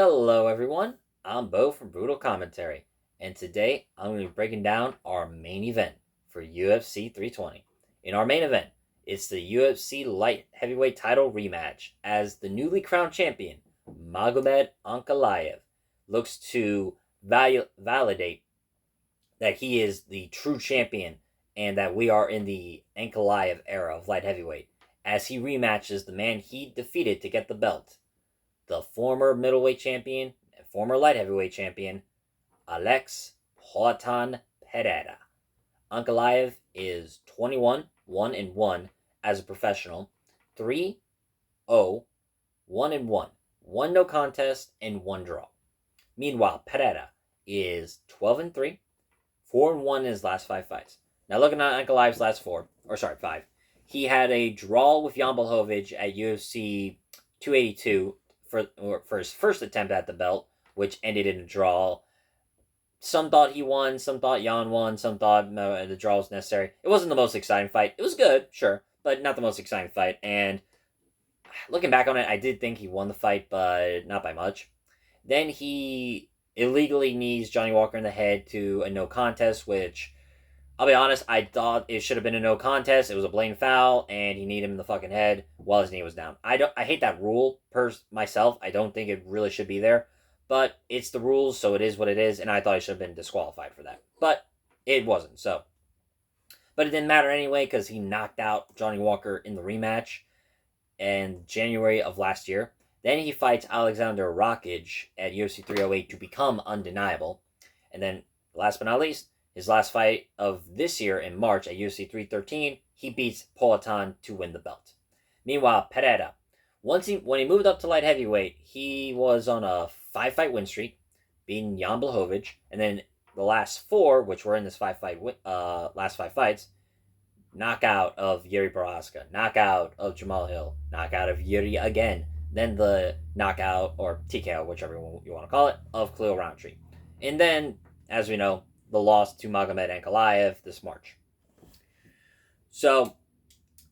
Hello, everyone. I'm Bo from Brutal Commentary, and today I'm going to be breaking down our main event for UFC 320. In our main event, it's the UFC Light Heavyweight title rematch as the newly crowned champion, Magomed Ankalaev, looks to validate that he is the true champion and that we are in the Ankalaev era of light heavyweight as he rematches the man he defeated to get the belt, the former middleweight champion and former light heavyweight champion, Alex Pereira. Ankalaev is 21, 1 and 1 as a professional, 3 0, 1 and 1, 1 no contest and 1 draw. Meanwhile, Pereira is 12 and 3, 4 and 1 in his last 5 fights. Now looking at Ankalaev's last 5, he had a draw with Jan Blachowicz at UFC 282 for his first attempt at the belt, which ended in a draw. Some thought he won, some thought Jan won, some thought no, the draw was necessary. It wasn't the most exciting fight. It was good, sure, but not the most exciting fight. And looking back on it, I did think he won the fight, but not by much. Then he illegally knees Johnny Walker in the head to a no contest, which, I'll be honest, I thought it should have been a no contest. It was a blatant foul, and he kneed him in the fucking head while his knee was down. I hate that rule myself. I don't think it really should be there, but it's the rules, so it is what it is, and I thought he should have been disqualified for that. But it wasn't, so. But it didn't matter anyway, because he knocked out Johnny Walker in the rematch in January of last year. Then he fights Alexander Rakic at UFC 308 to become undeniable. And then, last but not least, his last fight of this year in March at UFC 313, he beats Poatan to win the belt. Meanwhile, Pereira, when he moved up to light heavyweight, he was on a 5-fight win streak, beating Jan Blachowicz, and then the last 4, which were in this last 5 fights, knockout of Yuri Prochazka, knockout of Jamal Hill, knockout of Yuri again, then the knockout, or TKO, whichever you want to call it, of Khalil Rountree. And then, as we know, the loss to Magomed Ankalaev this March. So,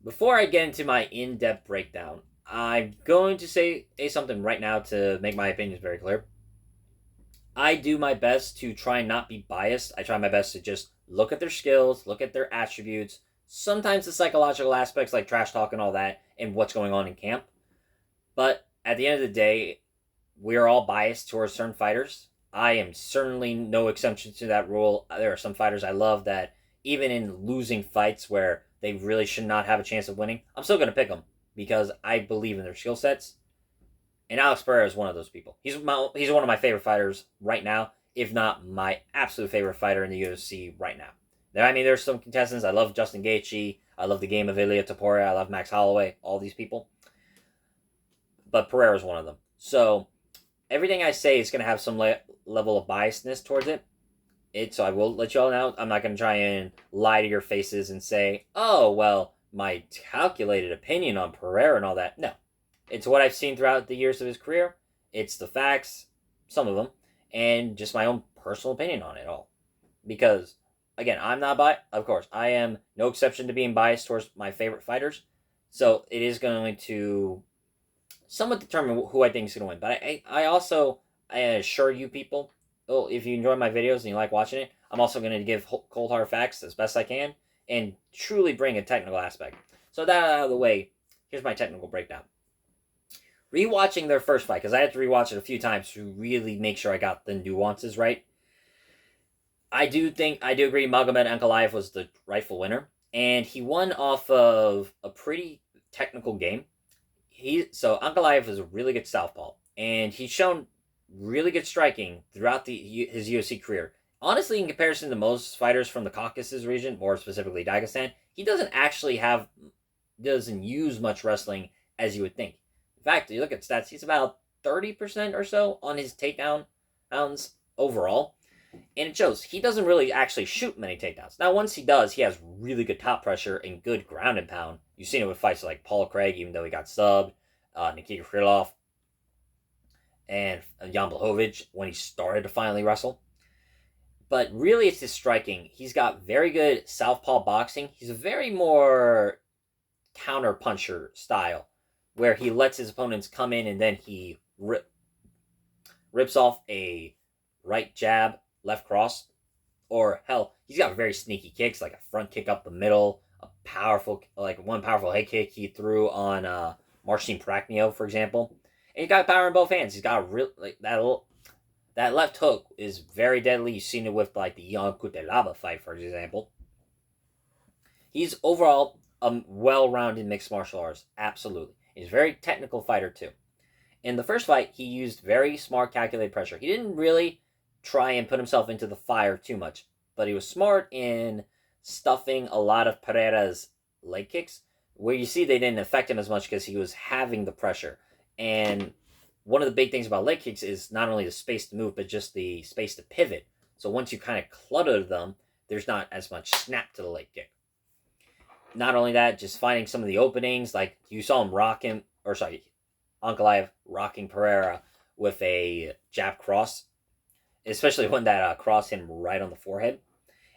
before I get into my in-depth breakdown, I'm going to say something right now to make my opinions very clear. I do my best to try and not be biased. I try my best to just look at their skills, look at their attributes, sometimes the psychological aspects like trash talk and all that, and what's going on in camp. But at the end of the day, we are all biased towards certain fighters. I am certainly no exception to that rule. There are some fighters I love that even in losing fights where they really should not have a chance of winning, I'm still going to pick them because I believe in their skill sets. And Alex Pereira is one of those people. He's one of my favorite fighters right now, if not my absolute favorite fighter in the UFC right now. I mean, there's some contestants. I love Justin Gaethje. I love the game of Ilia Topuria. I love Max Holloway. All these people. But Pereira is one of them. So everything I say is going to have some level of biasness towards it. So I will let you all know. I'm not going to try and lie to your faces and say, oh, well, my calculated opinion on Pereira and all that. No. It's what I've seen throughout the years of his career. It's the facts, some of them, and just my own personal opinion on it all. Because, again, I'm not biased. Of course, I am no exception to being biased towards my favorite fighters. So it is going to somewhat determine who I think is going to win. But I assure you people, if you enjoy my videos and you like watching it, I'm also going to give cold hard facts as best I can and truly bring a technical aspect. So that out of the way, here's my technical breakdown. Rewatching their first fight, because I had to rewatch it a few times to really make sure I got the nuances right. I do agree Magomed Ankalaev was the rightful winner, and he won off of a pretty technical game. So Ankalaev is a really good southpaw, and he's shown really good striking throughout his UFC career. Honestly, in comparison to most fighters from the Caucasus region, more specifically Dagestan, he doesn't use much wrestling as you would think. In fact, you look at stats, he's about 30% or so on his takedowns overall. And it shows he doesn't really actually shoot many takedowns. Now, once he does, he has really good top pressure and good ground and pound. You've seen it with fights like Paul Craig, even though he got subbed, Nikita Krylov, and Jan Blachowicz when he started to finally wrestle. But really, it's his striking. He's got very good southpaw boxing. He's a very more counter-puncher style, where he lets his opponents come in and then he rips off a right jab, left cross, or hell, he's got very sneaky kicks, like a front kick up the middle, a powerful, like one powerful head kick he threw on Marcin Prachnio, for example. And he's got power in both hands. He's got a real, like that left hook is very deadly. You've seen it with like the Jan Kutelaba fight, for example. He's overall a well-rounded mixed martial artist, absolutely. He's a very technical fighter too. In the first fight, he used very smart, calculated pressure. He didn't really try and put himself into the fire too much, but he was smart in stuffing a lot of Pereira's leg kicks, where you see they didn't affect him as much because he was having the pressure. And one of the big things about leg kicks is not only the space to move, but just the space to pivot. So once you kind of clutter them, there's not as much snap to the leg kick. Not only that, just finding some of the openings, like you saw him Ankalaev rocking Pereira with a jab cross, especially when that cross hit him right on the forehead,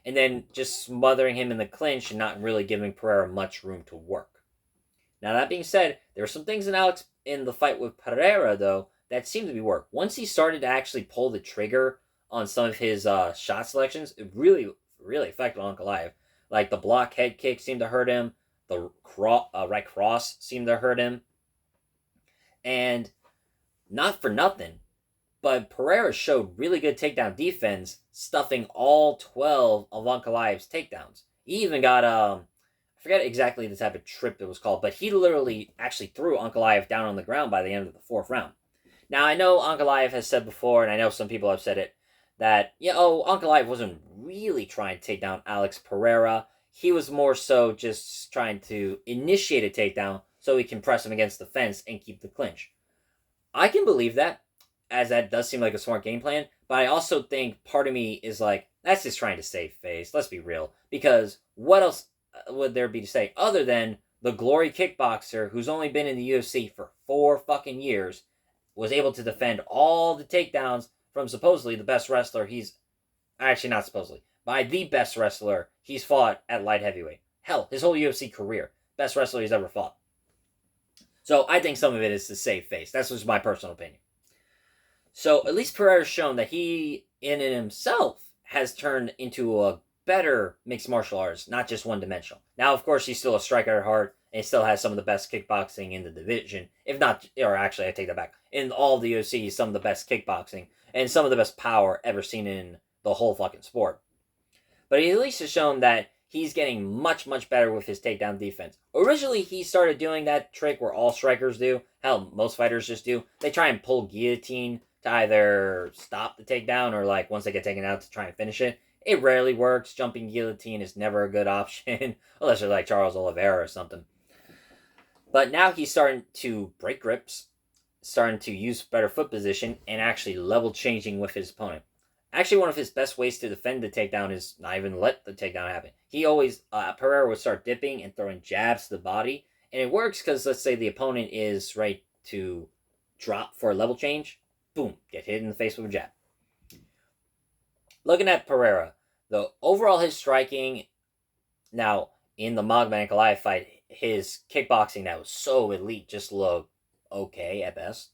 and then just smothering him in the clinch and not really giving Pereira much room to work. Now, that being said, there were some things in the fight with Pereira, though, that seemed to be work. Once he started to actually pull the trigger on some of his shot selections, it really, really affected Ankalaev. Like, the block head kick seemed to hurt him. The right cross seemed to hurt him. And not for nothing, but Pereira showed really good takedown defense, stuffing all 12 of Ankalaev's takedowns. He even got, I forget exactly the type of trip it was called, but he literally actually threw Ankalaev down on the ground by the end of the fourth round. Now, I know Ankalaev has said before, and I know some people have said it, that, Ankalaev wasn't really trying to take down Alex Pereira. He was more so just trying to initiate a takedown so he can press him against the fence and keep the clinch. I can believe that, as that does seem like a smart game plan, but I also think part of me is like, that's just trying to save face. Let's be real. Because what else would there be to say other than the glory kickboxer who's only been in the UFC for 4 fucking years was able to defend all the takedowns from supposedly the best wrestler actually not supposedly, by the best wrestler he's fought at light heavyweight. Hell, his whole UFC career. Best wrestler he's ever fought. So I think some of it is to save face. That's just my personal opinion. So at least Pereira's shown that he, in and himself, has turned into a better mixed martial artist, not just one-dimensional. Now, of course, he's still a striker at heart, and he still has some of the best kickboxing in the division. If not, or actually, I take that back. In all the UFC, he's some of the best kickboxing, and some of the best power ever seen in the whole fucking sport. But he at least has shown that he's getting much, much better with his takedown defense. Originally, he started doing that trick where all strikers do. Hell, most fighters just do. They try and pull guillotine to either stop the takedown or, like, once they get taken out to try and finish it. It rarely works. Jumping guillotine is never a good option, unless you're like Charles Oliveira or something. But now he's starting to break grips, starting to use better foot position, and actually level changing with his opponent. Actually, one of his best ways to defend the takedown is not even let the takedown happen. He always, Pereira would start dipping and throwing jabs to the body. And it works because, let's say the opponent is right to drop for a level change. Boom, get hit in the face with a jab. Looking at Pereira, though, overall his striking, now, in the Magomed Ankalaev fight, his kickboxing that was so elite just looked okay at best.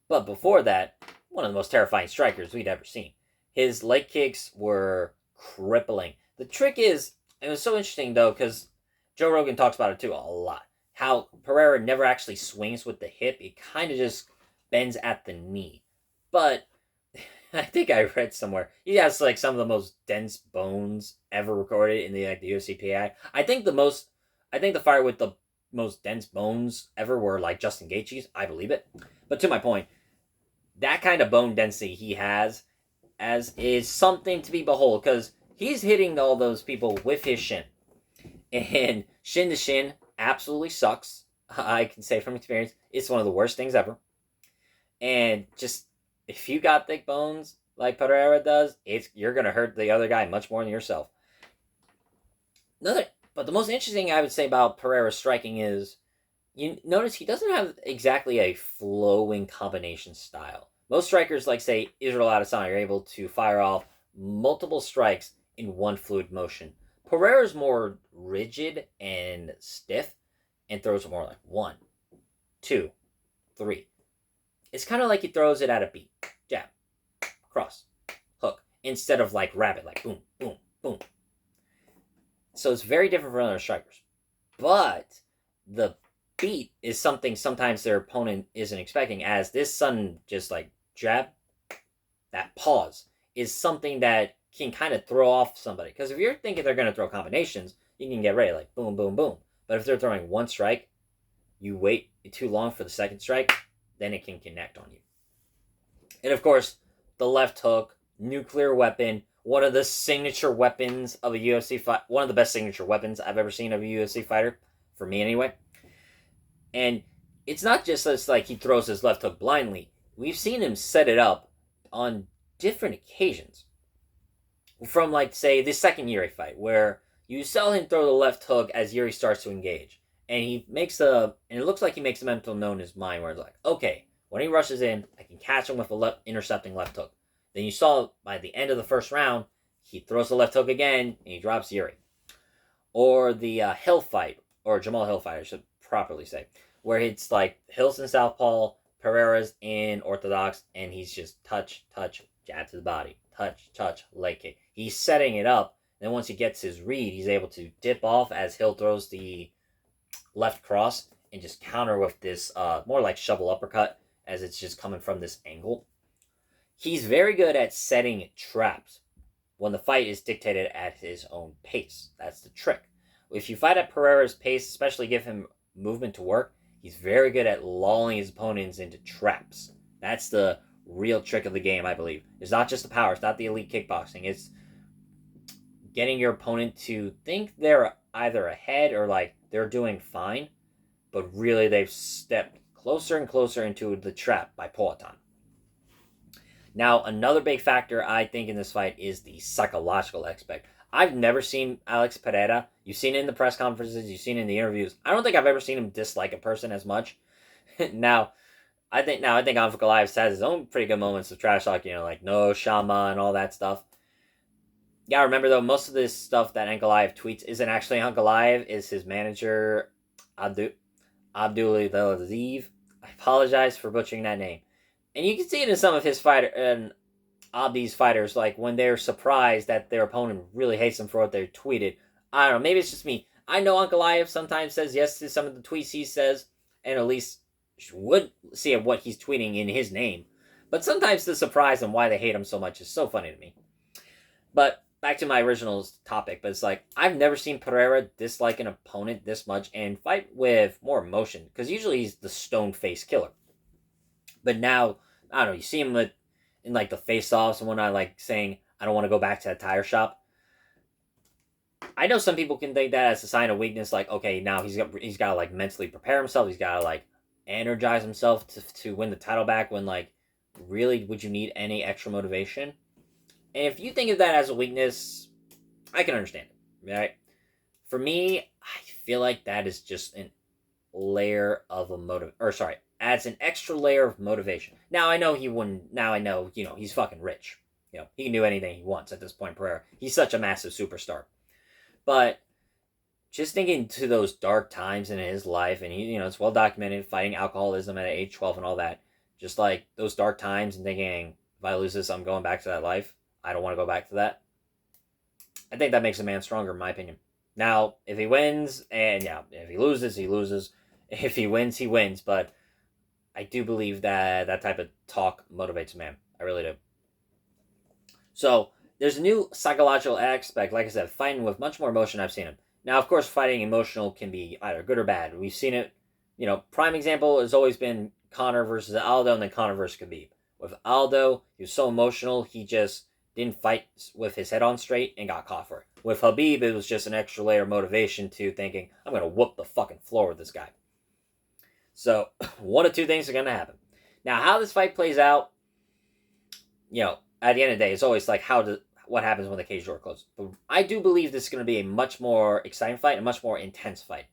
But before that, one of the most terrifying strikers we'd ever seen. His leg kicks were crippling. The trick is, it was so interesting though, because Joe Rogan talks about it too a lot, how Pereira never actually swings with the hip. It kind of just bends at the knee. But I think I read somewhere, he has like some of the most dense bones ever recorded in the UFC PI. I think the fighter with the most dense bones ever were like Justin Gaethje's. I believe it. But to my point, that kind of bone density he has is something to be behold, because he's hitting all those people with his shin. And shin to shin absolutely sucks. I can say from experience, it's one of the worst things ever. And just, if you got thick bones like Pereira does, you're going to hurt the other guy much more than yourself. But the most interesting I would say about Pereira's striking is, you notice he doesn't have exactly a flowing combination style. Most strikers, like, say, Israel Adesanya, are able to fire off multiple strikes in one fluid motion. Pereira's more rigid and stiff and throws more like 1, 2, 3. It's kind of like he throws it at a beat. Jab, instead of like rapid, like boom, boom, boom. So it's very different for other strikers. But the beat is something sometimes their opponent isn't expecting, as this sudden just like jab, that pause is something that can kind of throw off somebody. Because if you're thinking they're going to throw combinations, you can get ready like boom, boom, boom. But if they're throwing one strike, you wait too long for the second strike, then it can connect on you. And of course, the left hook, nuclear weapon, one of the signature weapons of a UFC fight, one of the best signature weapons I've ever seen of a UFC fighter, for me anyway. And it's not just as like he throws his left hook blindly. We've seen him set it up on different occasions. From like, say, the second Yuri fight, where you saw him throw the left hook as Yuri starts to engage. And he makes and it looks like he makes a mental note in his mind where it's like, okay, when he rushes in, I can catch him with a intercepting left hook. Then you saw by the end of the first round, he throws the left hook again, and he drops Yuri. Or the Hill fight, or Jamal Hill fight, I should properly say, where it's like Hill's in southpaw, Pereira's in orthodox, and he's just touch, jab to the body, touch, leg kick. He's setting it up, then once he gets his read, he's able to dip off as Hill throws the left cross and just counter with this more like shovel uppercut, as it's just coming from this angle. He's very good at setting traps when the fight is dictated at his own pace. That's the trick. If you fight at Pereira's pace, especially give him movement to work, he's very good at lulling his opponents into traps. That's the real trick of the game, I believe. It's not just the power. It's not the elite kickboxing. It's getting your opponent to think they're either ahead or like they're doing fine, but really they've stepped closer and closer into the trap by Poatan. Now, another big factor I think in this fight is the psychological aspect. I've never seen Alex Pereira. You've seen it in the press conferences. You've seen it in the interviews. I don't think I've ever seen him dislike a person as much. Now, I think Ankalaev has his own pretty good moments of trash talk, like no Chama and all that stuff. Yeah, remember though, most of this stuff that Ankalaev tweets isn't actually Ankalaev. Is his manager Abdulaziz. I apologize for butchering that name. And you can see it in some of his Abdi's fighters, like when they're surprised that their opponent really hates them for what they tweeted. I don't know, maybe it's just me. I know Ankalaev sometimes says yes to some of the tweets he says, and at least would see what he's tweeting in his name. But sometimes the surprise and why they hate him so much is so funny to me. But back to my original topic, but it's like, I've never seen Pereira dislike an opponent this much and fight with more emotion, because usually he's the stone-faced killer. But now, I don't know, you see him in like the face-offs and whatnot, like saying, I don't want to go back to that tire shop. I know some people can think that as a sign of weakness, like, okay, now he's got to like mentally prepare himself, he's got to like energize himself to win the title back, when like, really, would you need any extra motivation? And if you think of that as a weakness, I can understand it, right? For me, I feel like that is just an layer of adds an extra layer of motivation. Now I know he wouldn't. Now I know, he's fucking rich. He can do anything he wants at this point. Pereira, he's such a massive superstar. But just thinking to those dark times in his life, and he, it's well documented, fighting alcoholism at age 12 and all that. Just like those dark times, and thinking, if I lose this, I'm going back to that life. I don't want to go back to that. I think that makes a man stronger, in my opinion. Now, if he wins, and if he loses, he loses. If he wins, he wins. But I do believe that that type of talk motivates a man. I really do. So, there's a new psychological aspect, like I said, fighting with much more emotion. I've seen him. Now, of course, fighting emotional can be either good or bad. We've seen it, prime example has always been Conor versus Aldo, and then Conor versus Khabib. With Aldo, he was so emotional, he just didn't fight with his head on straight and got caught for it. With Khabib, it was just an extra layer of motivation to thinking, I'm going to whoop the fucking floor with this guy. So, one of two things are going to happen. Now, how this fight plays out, at the end of the day, it's always like, what happens when the cage door closes. But I do believe this is going to be a much more exciting fight, a much more intense fight.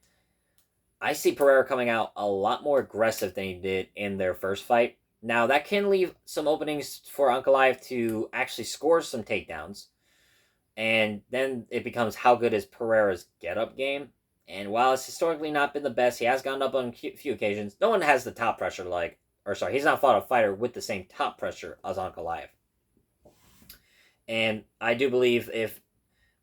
I see Pereira coming out a lot more aggressive than he did in their first fight. Now, that can leave some openings for Ankalaev to actually score some takedowns. And then it becomes, how good is Pereira's get-up game? And while it's historically not been the best, he has gotten up on a few occasions. No one has the top pressure he's not fought a fighter with the same top pressure as Ankalaev. And I do believe if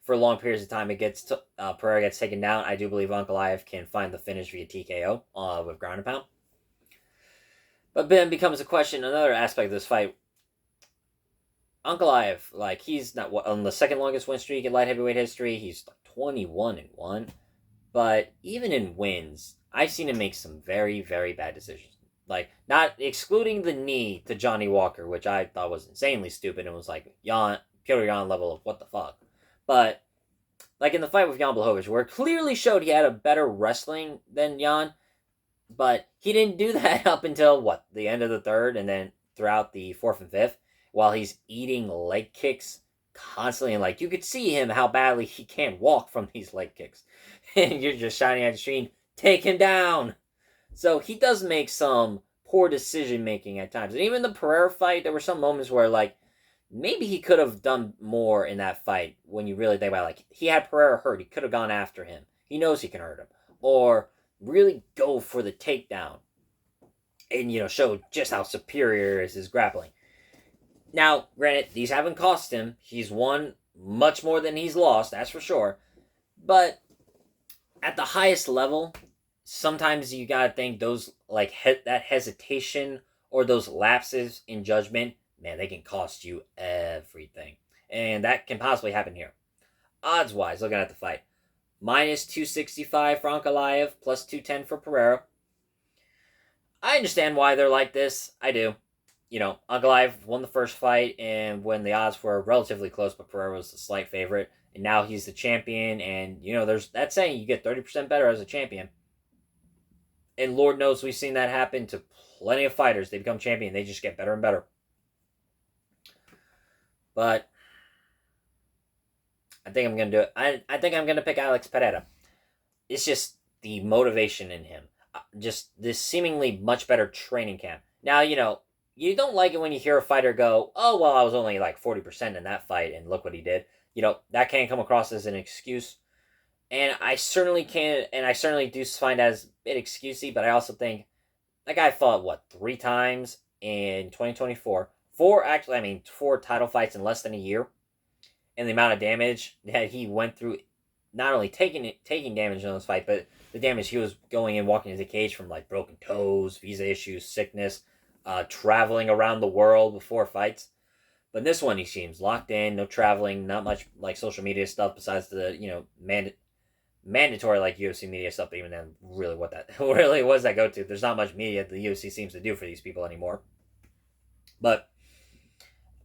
for long periods of time Pereira gets taken down, I do believe Ankalaev can find the finish via TKO with ground and pound. But then becomes a question, another aspect of this fight. Ankalaev, like, he's not on the second longest win streak in light heavyweight history. He's 21-1. But even in wins, I've seen him make some very, very bad decisions. Like, not excluding the knee to Johnny Walker, which I thought was insanely stupid and was like Petr Yan level of what the fuck. But, like in the fight with Jan Blachowicz, where it clearly showed he had a better wrestling than Jan, but he didn't do that up until, the end of the third, and then throughout the fourth and fifth, while he's eating leg kicks constantly, and, like, you could see him how badly he can't walk from these leg kicks. And you're just shouting at the screen, take him down! So he does make some poor decision making at times. And even the Pereira fight, there were some moments where, like, maybe he could have done more in that fight when you really think about it. Like, he had Pereira hurt. He could have gone after him. He knows he can hurt him. Or really go for the takedown and, show just how superior is his grappling. Now, granted, these haven't cost him. He's won much more than he's lost, that's for sure. But at the highest level, sometimes you gotta think those, like, that hesitation or those lapses in judgment, man, they can cost you everything. And that can possibly happen here. Odds-wise, looking at the fight, minus 265 for Ankalaev, plus 210 for Pereira. I understand why they're like this. I do. Ankalaev won the first fight, and when the odds were relatively close, but Pereira was the slight favorite, and now he's the champion, and, there's that saying, you get 30% better as a champion. And Lord knows we've seen that happen to plenty of fighters. They become champion, they just get better and better. But I think I'm going to do it. I think I'm going to pick Alex Pereira. It's just the motivation in him. Just this seemingly much better training camp. Now, you don't like it when you hear a fighter go, oh, well, I was only like 40% in that fight, and look what he did. That can come across as an excuse. And I certainly can, and I certainly do find that as a bit excusey, but I also think that guy fought, 3 times in 2024? 4 title fights in less than a year. And the amount of damage that he went through, not only taking damage in this fight, but the damage he was going and walking into the cage from, like, broken toes, visa issues, sickness, traveling around the world before fights. But in this one, he seems locked in, no traveling, not much, like, social media stuff besides the, mandatory, like, UFC media stuff, but even then, really what does that go to? There's not much media the UFC seems to do for these people anymore. But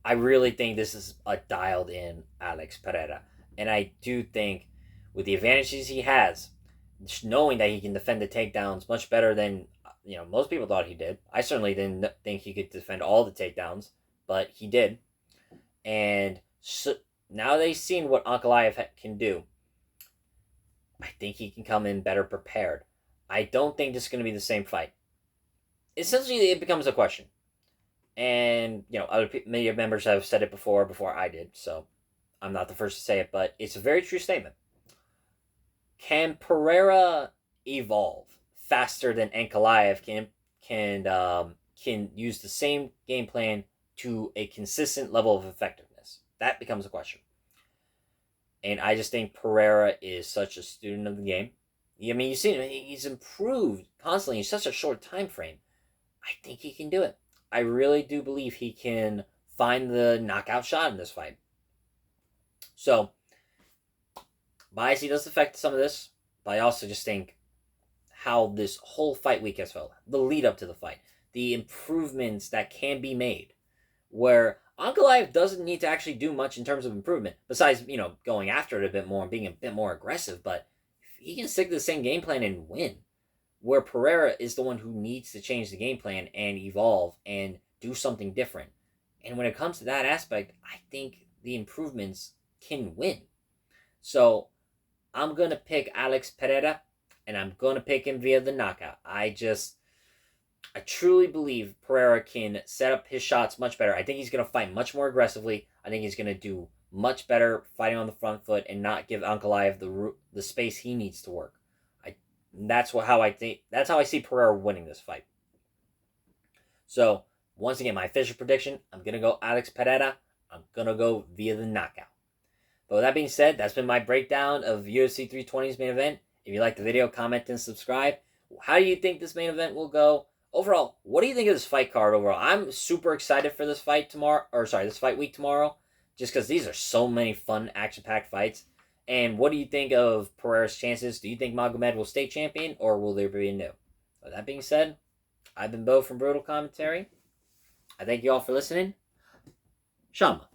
I really think this is a dialed-in Alex Pereira. And I do think, with the advantages he has, knowing that he can defend the takedowns much better than, most people thought he did. I certainly didn't think he could defend all the takedowns, but he did. And so, now they've seen what Ankalaev can do, I think he can come in better prepared. I don't think this is going to be the same fight. Essentially, it becomes a question. And, other media members have said it before I did, so I'm not the first to say it, but it's a very true statement. Can Pereira evolve faster than Ankalaev can use the same game plan to a consistent level of effectiveness? That becomes a question. And I just think Pereira is such a student of the game. You see him, he's improved constantly in such a short time frame. I think he can do it. I really do believe he can find the knockout shot in this fight. So, bias does affect some of this, but I also just think how this whole fight week has felt, the lead up to the fight, the improvements that can be made, where Ankalaev doesn't need to actually do much in terms of improvement, besides, going after it a bit more and being a bit more aggressive, but he can stick to the same game plan and win, where Pereira is the one who needs to change the game plan and evolve and do something different. And when it comes to that aspect, I think the improvements can win. So, I'm going to pick Alex Pereira, and I'm going to pick him via the knockout. I truly believe Pereira can set up his shots much better. I think he's going to fight much more aggressively. I think he's going to do much better fighting on the front foot and not give Ankalaev the space he needs to work. That's how I see Pereira winning this fight. So, once again, my official prediction, I'm going to go Alex Pereira. I'm going to go via the knockout. But with that being said, that's been my breakdown of UFC 320's main event. If you like the video, comment and subscribe. How do you think this main event will go? Overall, what do you think of this fight card overall? I'm super excited for this fight this fight week tomorrow, just because these are so many fun, action-packed fights. And what do you think of Pereira's chances? Do you think Magomed will stay champion, or will there be a new? With that being said, I've been Bo from Brutal Commentary. I thank you all for listening. Chama.